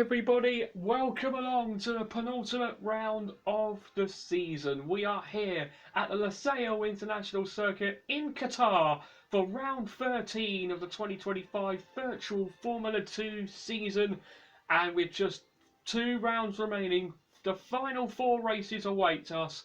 everybody, welcome along to the penultimate round of the season. We are here at the Lusail International Circuit in Qatar for round 13 of the 2025 virtual Formula 2 season, and with just 2 rounds remaining, the final 4 races await us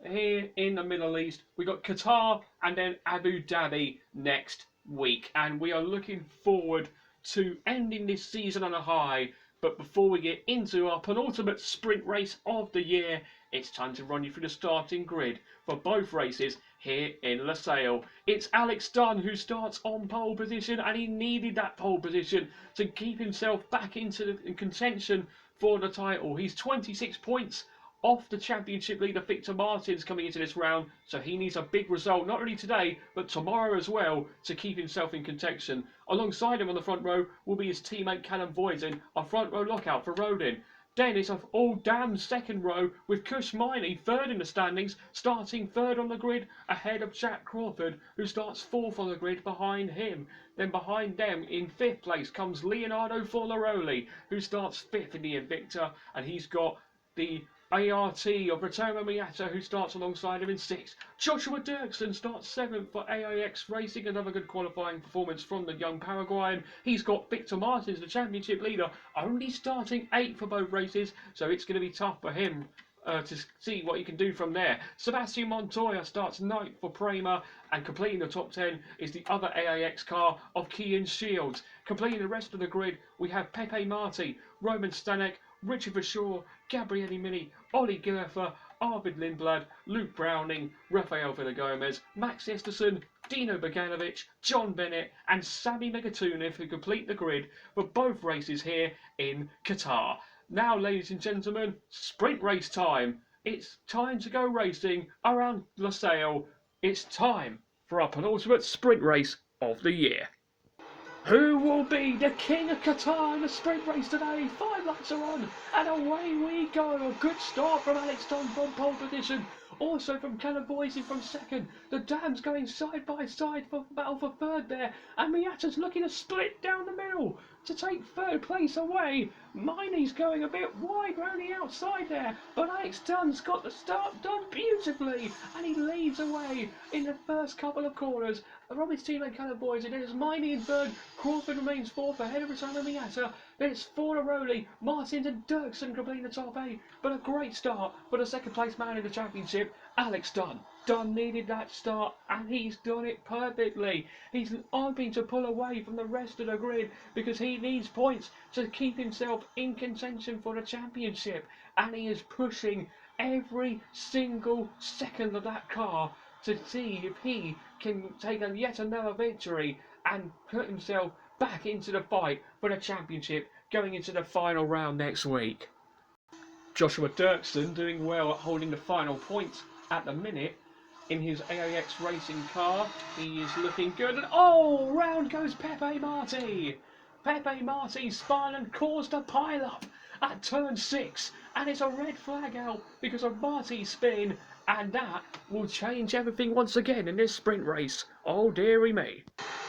here in the Middle East. We got Qatar and then Abu Dhabi next week, and we are looking forward to ending this season on a high. But before we get into our penultimate sprint race of the year, it's time to run you through the starting grid for both races here in Lusail. It's Alex Dunn who starts on pole position, and he needed that pole position to keep himself back into the contention for the title. He's 26 points off the championship leader Victor Martins coming into this round, so he needs a big result not only today but tomorrow as well to keep himself in contention. Alongside him on the front row will be his teammate Callum Voisin, a front row lockout for Rodin. Then it's an all-damn second row with Kush Miney third in the standings, starting third on the grid ahead of Jack Crawford, who starts fourth on the grid behind him. Then behind them in fifth place comes Leonardo Fornaroli, who starts fifth in the Invicta, and he's got the ART of Rotoma Miata, who starts alongside him in 6th. Joshua Dirksen starts 7th for AIX Racing, another good qualifying performance from the young Paraguayan. He's got Victor Martins, the championship leader, only starting 8th for both races, so it's going to be tough for him to see what he can do from there. Sebastian Montoya starts 9th for Prema, and completing the top 10 is the other AIX car of Kian Shields. Completing the rest of the grid, we have Pepe Marti, Roman Stanek, Richard Verschoor, Gabriele Mini, Ollie Gerfer, Arvid Lindblad, Luke Browning, Rafael Villagomez, Max Esterson, Dino Boganovic, John Bennett and Sami Megatuniv, who complete the grid for both races here in Qatar. Now, ladies and gentlemen, sprint race time. It's time to go racing around Lusail. It's time for our penultimate sprint race of the year. Who will be the king of Qatar in the sprint race today? 5 laps are on, and away we go. A good start from Alex Dunn from pole position. Also from Callum Voisin from second. The Dams going side by side for battle for third there, and Miata's looking to split down the middle to take third place away. Miney's going a bit wide round the outside there, but Alex Dunn's got the start done beautifully, and he leads away in the first couple of corners. Robbie's teammate Callum Voisin, then it's Miney in third, Crawford remains fourth ahead of Rotoma Miata, then it's Fornaroli, Martins and Dirksen completing the top 8, but a great start for the second place man in the championship, Alex Dunn. Dunn needed that start, and he's done it perfectly. He's hoping to pull away from the rest of the grid because he needs points to keep himself in contention for the championship, and he is pushing every single second of that car to see if he can take yet another victory and put himself back into the fight for the championship going into the final round next week. Joshua Dirksen doing well at holding the final points at the minute in his AIX racing car. He is looking good, and oh, round goes Pepe Marti. Pepe Marti spun and caused a pile up at turn 6, and it's a red flag out because of Marti's spin, and that will change everything once again in this sprint race. Oh dearie me.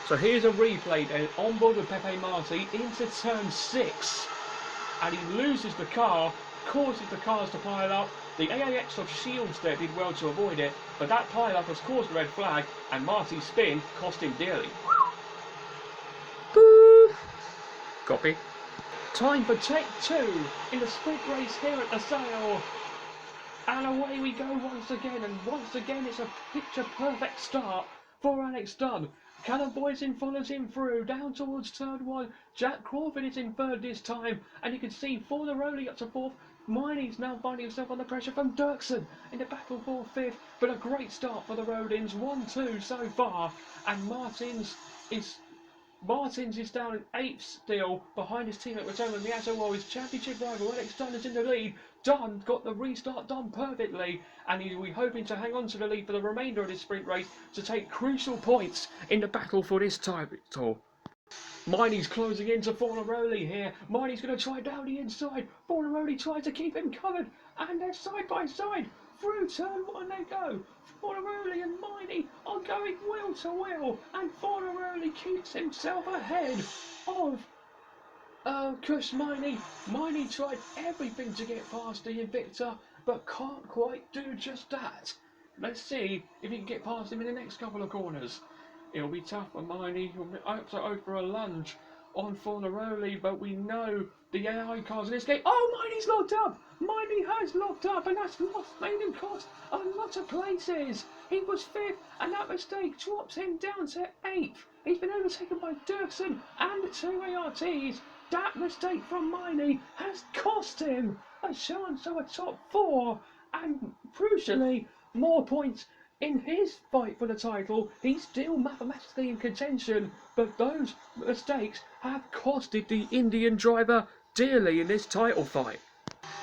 So here's a replay then, on board with Pepe Marti into turn 6, and he loses the car, causes the cars to pile up. The AIX of Shields there did well to avoid it, but that pile up has caused a red flag, and Marti's spin cost him dearly. Boo! Copy. Time for take 2 in the sprint race here at Lusail. And away we go once again, and once again it's a picture perfect start for Alex Dunn. Callum Voisin follows him through down towards turn 1. Jack Crawford is in third this time, and you can see Fornaroli up to 4th. Miney's now finding himself under pressure from Dirksen in the battle for 5th, but a great start for the Rodins, 1-2 so far, and Martins is down in 8th still, behind his teammate Rotoma Miata, while his championship rival Alex Dunn is in the lead. Dunn got the restart done perfectly, and he'll be hoping to hang on to the lead for the remainder of this sprint race to take crucial points in the battle for this title. Miney's closing into Fornaroli here. Miney's going to try down the inside. Fornaroli tries to keep him covered, and they're side by side. Through turn 1 they go. Fornaroli and Miney are going wheel to wheel, and Fornaroli keeps himself ahead of Cause Miney tried everything to get past the Invicta, but can't quite do just that. Let's see if he can get past him in the next couple of corners. It'll be tough for Miney. He'll have to go for a lunge on Fornaroli, but we know the AI cards in this game. Oh, Miney's locked up! Miney has locked up, and that's made him cost a lot of places. He was 5th, and that mistake drops him down to 8th. He's been overtaken by Dirksen and the 2 ARTs. That mistake from Miney has cost him a chance of a top 4, and crucially, more points in his fight for the title. He's still mathematically in contention, but those mistakes have costed the Indian driver dearly in this title fight.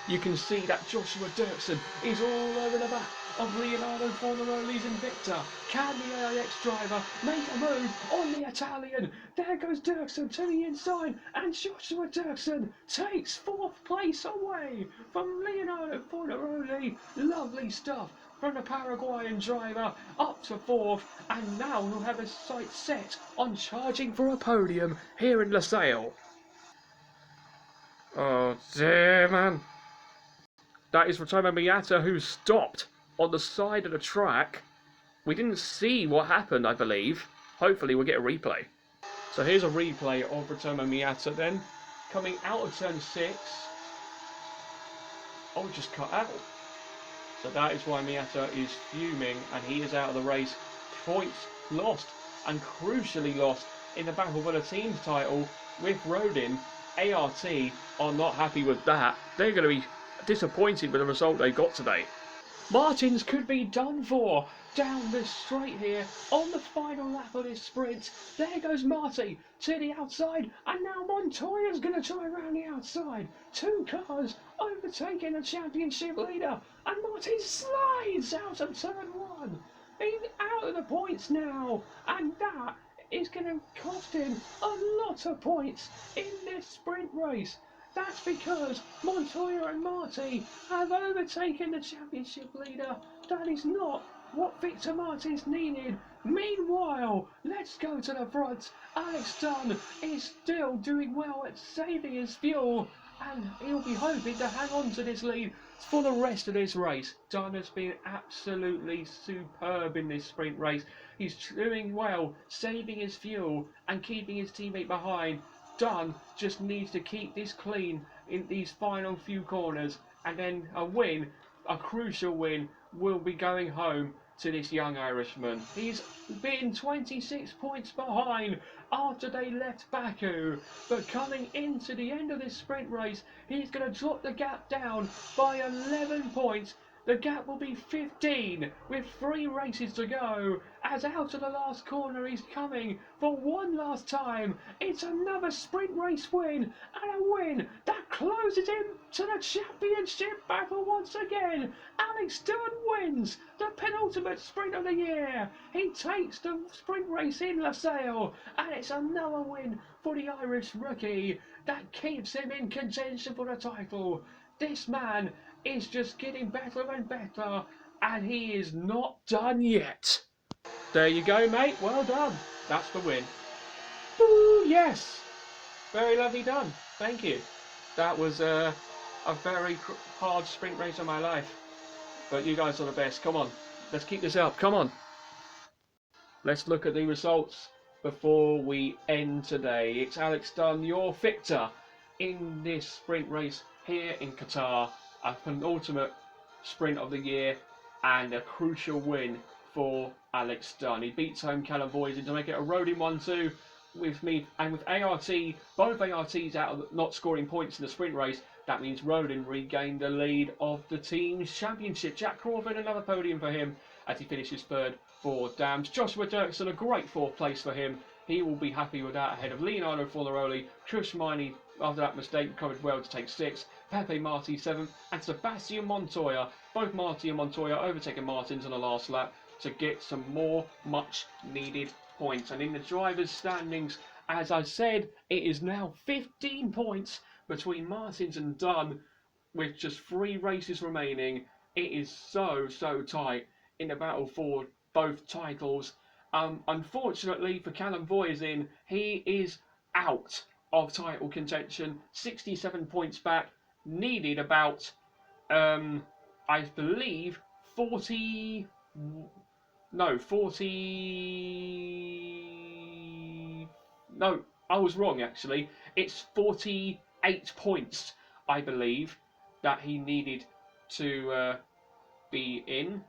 You can see that Joshua Dirksen is all over the back of Leonardo Fornaroli's Invicta. Can the AIX driver make a move on the Italian? There goes Dirksen to the inside, and Joshua Dirksen takes 4th place away from Leonardo Fornaroli. Lovely stuff from the Paraguayan driver up to 4th, and now he'll have his sights set on charging for a podium here in Losail. Oh dear, man. That is Ratomo Miata, who stopped on the side of the track. We didn't see what happened, I believe. Hopefully we'll get a replay. So here's a replay of Ratomo Miata then. Coming out of turn 6. Oh, just cut out. So that is why Miata is fuming, and he is out of the race. Points lost, and crucially lost in the battle for the team's title with Rodin. ART are not happy with that. They're going to be disappointed with the result they got today. Martins could be done for down the straight here on the final lap of this sprint. There goes Marty to the outside, and now Montoya's going to try around the outside. 2 cars overtaking the championship leader, and Martin slides out of turn 1. He's out of the points now, and that is going to cost him a lot of points in this sprint race. That's because Montoya and Marty have overtaken the championship leader. That is not what Victor Martins needed. Meanwhile, let's go to the front. Alex Dunn is still doing well at saving his fuel, and he'll be hoping to hang on to this lead for the rest of this race. Dunn has been absolutely superb in this sprint race. He's doing well, saving his fuel and keeping his teammate behind. Dunn just needs to keep this clean in these final few corners, and then a win, a crucial win, will be going home to this young Irishman. He's been 26 points behind after they left Baku, but coming into the end of this sprint race, he's going to drop the gap down by 11 points. The gap will be 15 with 3 races to go, as out of the last corner he's coming for one last time. It's another sprint race win, and a win that closes him to the championship battle once again. Alex Dunn wins the penultimate sprint of the year. He takes the sprint race in Losail, and it's another win for the Irish rookie that keeps him in contention for the title. This man is just getting better and better, and he is not done yet. There you go, mate. Well done. That's the win. Ooh, yes. Very lovely done. Thank you. That was a very hard sprint race of my life. But you guys are the best. Come on. Let's keep this up. Come on. Let's look at the results before we end today. It's Alex Dunn, your victor in this sprint race here in Qatar. A penultimate sprint of the year, and a crucial win for Alex Dunn. He beats home Callum Boyes to make it a road in 1-2 with me, and with ART, both ARTs out of not scoring points in the sprint race. That means Rodin regained the lead of the team's championship. Jack Crawford, another podium for him as he finishes 3rd for Dams. Joshua Dirksen, a great 4th place for him. He will be happy with that, ahead of Leonardo Fornaroli. Chris Miney, after that mistake, recovered well to take 6th. Pepe Marti 7th, and Sebastian Montoya. Both Marti and Montoya overtaking Martins on the last lap to get some more much needed points. And in the drivers' standings, as I said, it is now 15 points between Martins and Dunn with just 3 races remaining. It is so tight in the battle for both titles. Unfortunately for Callum Boyes, he is out of title contention, 67 points back, needed about, I believe, 40, no, 40, no, I was wrong actually. It's 48 points, I believe, that he needed to be in.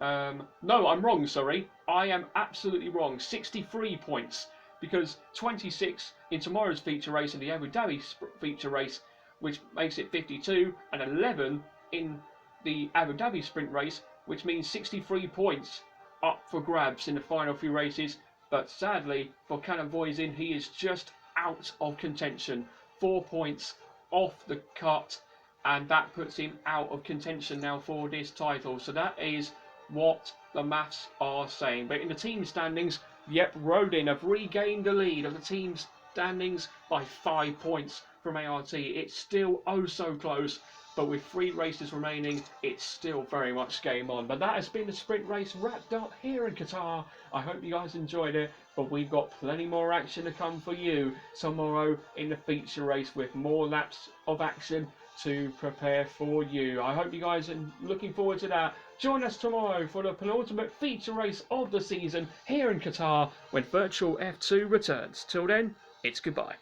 No, I'm wrong, sorry. I am absolutely wrong. 63 points. Because 26 in tomorrow's feature race and the Abu Dhabi feature race, which makes it 52, and 11 in the Abu Dhabi sprint race, which means 63 points up for grabs in the final few races. But sadly, for Callum Voisin, he is just out of contention. 4 points off the cut, and that puts him out of contention now for this title. So that is what the maths are saying. But in the team standings, yep, Rodin have regained the lead of the team standings by 5 points from ART. It's still oh so close, but with 3 races remaining, it's still very much game on. But that has been the sprint race wrapped up here in Qatar. I hope you guys enjoyed it, but we've got plenty more action to come for you tomorrow in the feature race with more laps of action to prepare for you. I hope you guys are looking forward to that. Join us tomorrow for the penultimate feature race of the season here in Qatar when Virtual F2 returns. Till then, it's goodbye.